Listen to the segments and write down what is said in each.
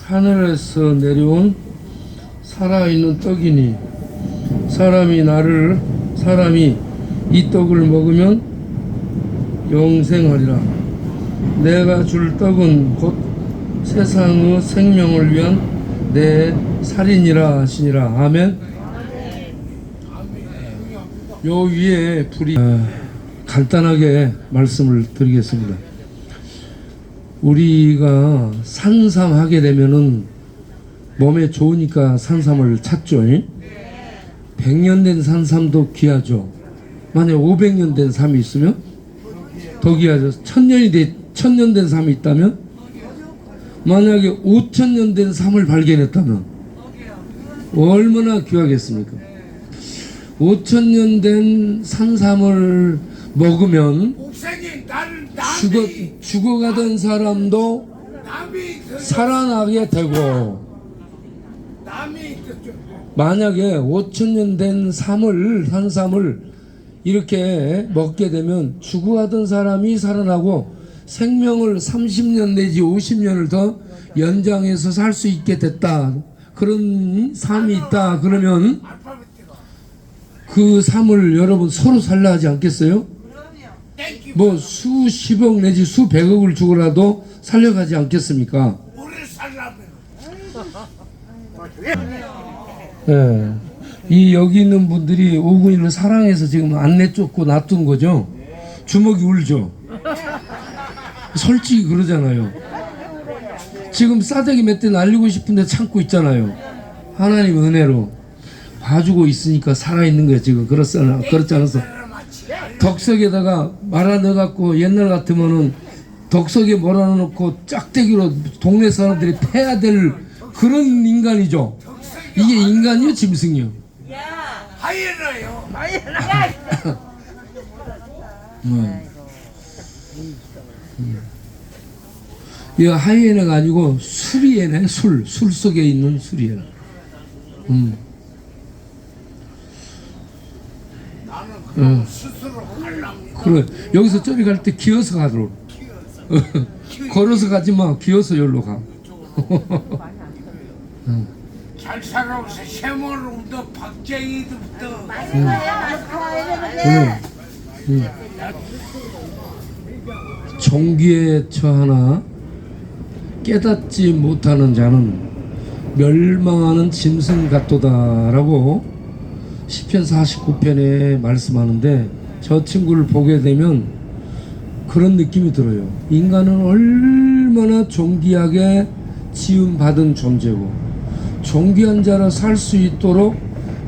하늘에서 내려온 살아있는 떡이니 사람이 이 떡을 먹으면 영생하리라. 내가 줄 떡은 곧 세상의 생명을 위한 내 살이니라 하시니라. 아멘. 요 위에 불이 간단하게 말씀을 드리겠습니다. 우리가 산삼하게 되면은 몸에 좋으니까 산삼을 찾죠. 100년 된 산삼도 귀하죠. 만약 500년 된 삼이 있으면 더 귀하죠. 1000년 된 삼이 있다면, 만약에 5000년 된 삼을 발견했다면 얼마나 귀하겠습니까? 5000년 된 산삼을 먹으면 죽어가던 사람도 살아나게 되고, 만약에 5000년 된 산삼을 이렇게 먹게 되면 죽어가던 사람이 살아나고 생명을 30년 내지 50년을 더 연장해서 살 수 있게 됐다. 그런 삶이 있다. 그러면 그 삶을 여러분 서로 살라 하지 않겠어요? 뭐 수십억 내지 수백억을 주고라도 살려가지 않겠습니까? 네. 이 여기 있는 분들이 오군이를 사랑해서 지금 안 내쫓고 놔둔 거죠. 주먹이 울죠. 솔직히 그러잖아요. 지금 싸대기 몇 대 날리고 싶은데 참고 있잖아요. 하나님 은혜로 봐주고 있으니까 살아있는 거예요. 지금 그렇지 않아서 덕석에다가 말아넣어갖고 옛날 같으면은 덕석에 몰아넣고 짝대기로 동네 사람들이 패야 될 그런 인간이죠. 이게 인간이요, 짐승이요? 하이에나요. 이 하이에나가 아니고 수리에네. 술 속에 있는 수리에나. 나는 스스로 하려고. 그래, 여기서 저리 갈 때 기어서 가도록. 걸어서 가지 마. 기어서 여기로 가. 잘 살아오세요. 세모로부터 박쟁이부터. 종기에 처하나 깨닫지 못하는 자는 멸망하는 짐승 같도다라고 시편 49편에 말씀하는데, 저 친구를 보게 되면 그런 느낌이 들어요. 인간은 얼마나 존귀하게 지음받은 존재고, 존귀한 자로 살 수 있도록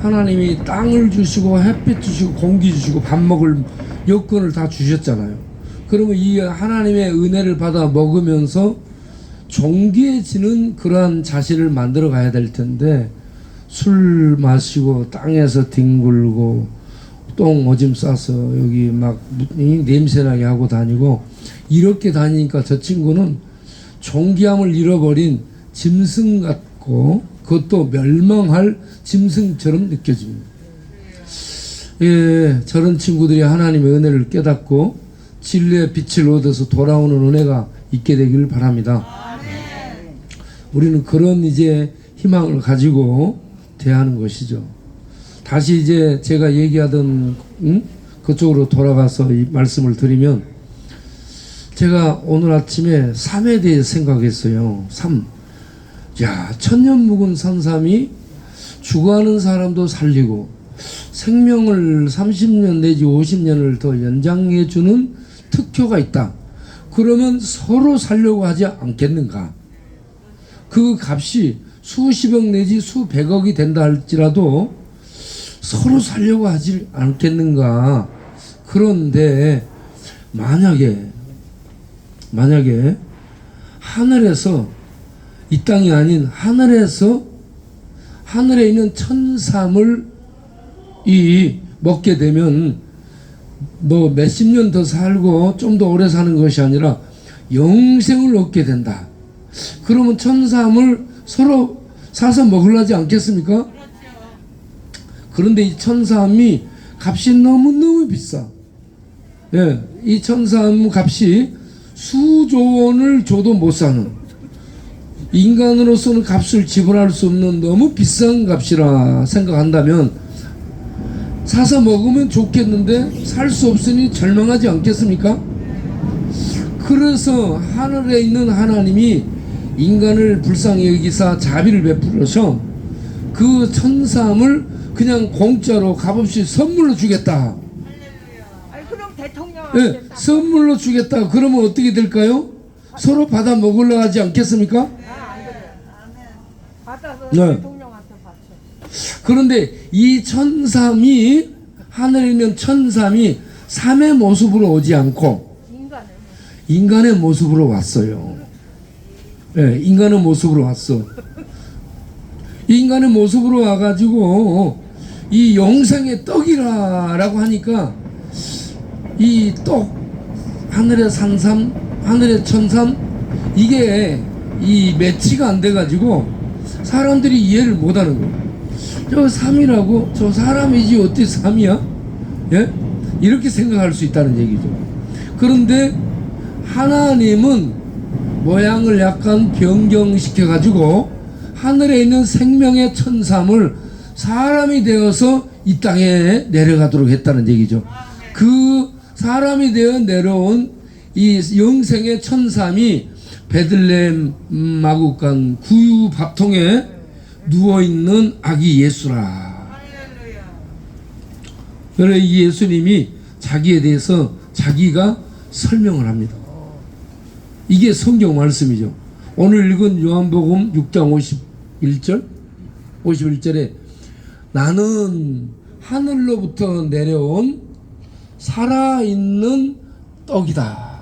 하나님이 땅을 주시고 햇빛 주시고 공기 주시고 밥 먹을 여건을 다 주셨잖아요. 그러면 이 하나님의 은혜를 받아 먹으면서 존귀해지는 그러한 자신을 만들어 가야 될 텐데, 술 마시고 땅에서 뒹굴고 똥 오줌 싸서 여기 막 냄새나게 하고 다니고, 이렇게 다니니까 저 친구는 존귀함을 잃어버린 짐승 같고, 그것도 멸망할 짐승처럼 느껴집니다. 예, 저런 친구들이 하나님의 은혜를 깨닫고 진리의 빛을 얻어서 돌아오는 은혜가 있게 되기를 바랍니다. 우리는 그런 이제 희망을 가지고 대하는 것이죠. 다시 이제 제가 얘기하던 그쪽으로 돌아가서 이 말씀을 드리면, 제가 오늘 아침에 삶에 대해 생각했어요. 삶. 야, 천년 묵은 산삼이 죽어가는 사람도 살리고 생명을 30년 내지 50년을 더 연장해주는 특효가 있다. 그러면 서로 살려고 하지 않겠는가? 그 값이 수십억 내지 수백억이 된다 할지라도 서로 살려고 하지 않겠는가? 그런데 만약에 하늘에서, 이 땅이 아닌 하늘에서, 하늘에 있는 천삼을 먹게 되면 뭐 몇십 년 더 살고 좀 더 오래 사는 것이 아니라 영생을 얻게 된다. 그러면 천삼을 서로 사서 먹으려지 않겠습니까? 그런데 이 천삼이 값이 너무너무 비싸. 예, 이 천삼 값이 수조 원을 줘도 못 사는, 인간으로서는 값을 지불할 수 없는 너무 비싼 값이라 생각한다면 사서 먹으면 좋겠는데 살 수 없으니 절망하지 않겠습니까? 그래서 하늘에 있는 하나님이 인간을 불쌍히 여기사 자비를 베풀어서 그 천삼을 그냥 공짜로 값없이 선물로 주겠다. 아니 그럼 대통령 네, 선물로 주겠다. 그러면 어떻게 될까요? 서로 받아 먹으려 하지 않겠습니까? 안 그래. 받아서 네. 대통령한테 받쳐. 그런데 이 천삼이 하늘에 있는 천삼이 삼의 모습으로 오지 않고 인간을 인간의 모습으로 왔어요. 네, 인간의 모습으로 왔어. 인간의 모습으로 와가지고 이 영생의 떡이라고 하니까 이 떡, 하늘의 산삼, 하늘의 천삼, 이게 이 매치가 안 돼가지고 사람들이 이해를 못하는 거예요. 저 삼이라고? 저 사람이지 어떻게 삼이야? 예? 이렇게 생각할 수 있다는 얘기죠. 그런데 하나님은 모양을 약간 변경시켜가지고 하늘에 있는 생명의 천삼을 사람이 되어서 이 땅에 내려가도록 했다는 얘기죠. 그 사람이 되어 내려온 이 영생의 천삼이 베들레헴 마구간 구유 밥통에 누워있는 아기 예수라. 그래서 이 예수님이 자기에 대해서 자기가 설명을 합니다. 이게 성경 말씀이죠. 오늘 읽은 요한복음 6장 51절에 나는 하늘로부터 내려온 살아있는 떡이다.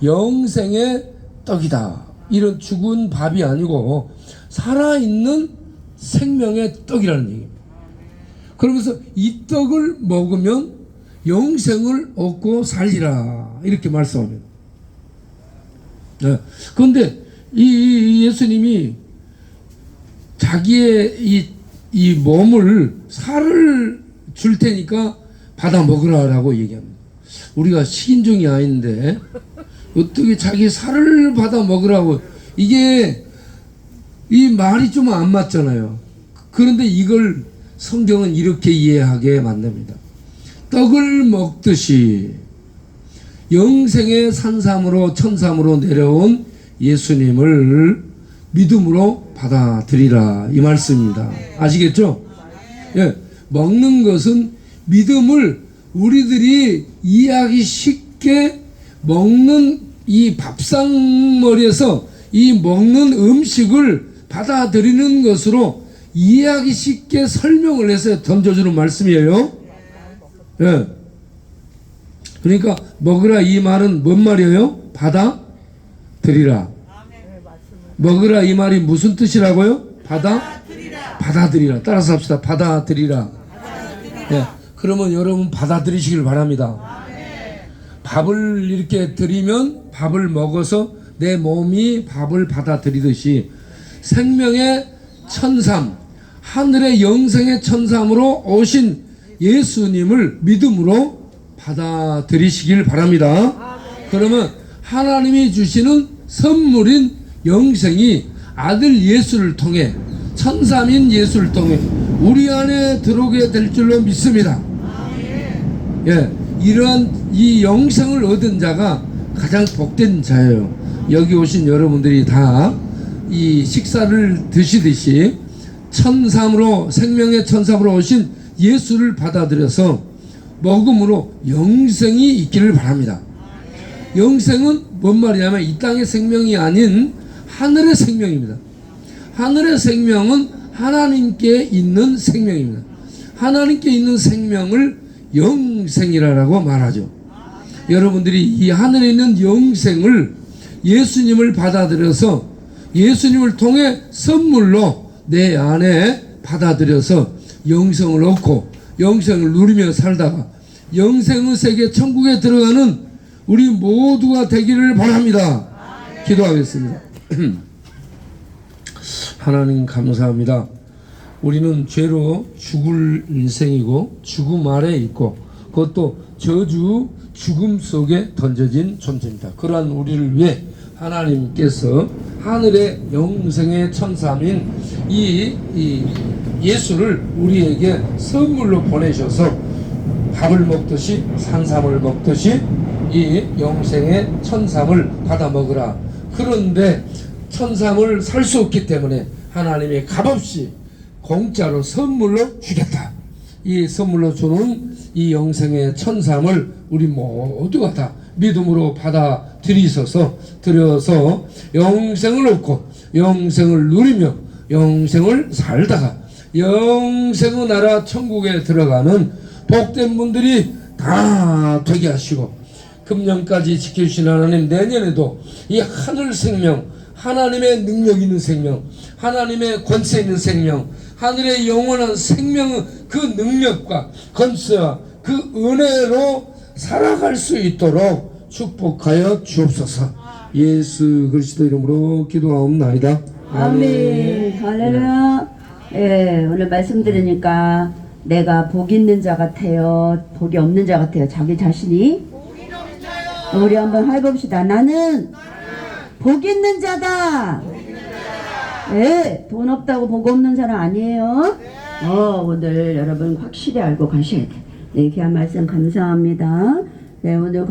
영생의 떡이다. 이런 죽은 밥이 아니고 살아있는 생명의 떡이라는 얘기입니다. 그러면서 이 떡을 먹으면 영생을 얻고 살리라. 이렇게 말씀합니다. 네. 그런데 이 예수님이 자기의 이 몸을 살을 줄 테니까 받아 먹으라라고 얘기합니다. 우리가 식인종이 아닌데 어떻게 자기 살을 받아 먹으라고, 이게 이 말이 좀 안 맞잖아요. 그런데 이걸 성경은 이렇게 이해하게 만듭니다. 떡을 먹듯이 영생의 산삼으로 천삼으로 내려온 예수님을 믿음으로 받아들이라, 이 말씀입니다. 아시겠죠? 예, 먹는 것은 믿음을 우리들이 이해하기 쉽게 먹는 이 밥상머리에서 이 먹는 음식을 받아들이는 것으로 이해하기 쉽게 설명을 해서 던져주는 말씀이에요. 예. 그러니까 먹으라 이 말은 뭔 말이에요? 받아들이라. 먹으라 이 말이 무슨 뜻이라고요? 받아들이라. 따라서 합시다. 받아들이라. 예. 그러면 여러분 받아들이시길 바랍니다. 밥을 이렇게 드리면 밥을 먹어서 내 몸이 밥을 받아들이듯이 생명의 천삼, 하늘의 영생의 천삼으로 오신 예수님을 믿음으로 받아들이시길 바랍니다. 그러면 하나님이 주시는 선물인 영생이 아들 예수를 통해, 천삼인 예수를 통해 우리 안에 들어오게 될 줄로 믿습니다. 예, 이러한 이 영생을 얻은 자가 가장 복된 자예요. 여기 오신 여러분들이 다 이 식사를 드시듯이 천삼으로, 생명의 천삼으로 오신 예수를 받아들여서 먹음으로 영생이 있기를 바랍니다. 영생은 뭔 말이냐면 이 땅의 생명이 아닌 하늘의 생명입니다. 하늘의 생명은 하나님께 있는 생명입니다. 하나님께 있는 생명을 영생이라고 말하죠. 여러분들이 이 하늘에 있는 영생을, 예수님을 받아들여서 예수님을 통해 선물로 내 안에 받아들여서 영생을 얻고 영생을 누리며 살다가 영생의 세계 천국에 들어가는 우리 모두가 되기를 바랍니다. 기도하겠습니다. 하나님 감사합니다. 우리는 죄로 죽을 인생이고 죽음 아래 있고 그것도 저주 죽음 속에 던져진 존재입니다. 그러한 우리를 위해 하나님께서 하늘의 영생의 천사인 이 예수를 우리에게 선물로 보내셔서 밥을 먹듯이 산삼을 먹듯이 이 영생의 천삼을 받아 먹으라. 그런데 천삼을 살 수 없기 때문에 하나님이 값없이 공짜로 선물로 주겠다. 이 선물로 주는 이 영생의 천삼을 우리 모두가 다 믿음으로 받아들이셔서 들여서 영생을 얻고 영생을 누리며 영생을 살다가 영생의 나라 천국에 들어가는 복된 분들이 다 되게 하시고 금년까지 지켜주신 하나님, 내년에도 이 하늘 생명, 하나님의 능력 있는 생명, 하나님의 권세 있는 생명, 하늘의 영원한 생명의 그 능력과 권세와 그 은혜로 살아갈 수 있도록 축복하여 주옵소서. 예수 그리스도 이름으로 기도하옵나이다. 아멘. 할렐루야. 예, 오늘 말씀 들으니까 내가 복 있는 자 같아요, 복이 없는 자 같아요, 자기 자신이? 우리 한번 해봅시다. 나는 복 있는 자다. 예, 돈 없다고 복 없는 사람 아니에요. 오늘 여러분 확실히 알고 가셔야 돼. 네, 귀한 말씀 감사합니다. 네, 오늘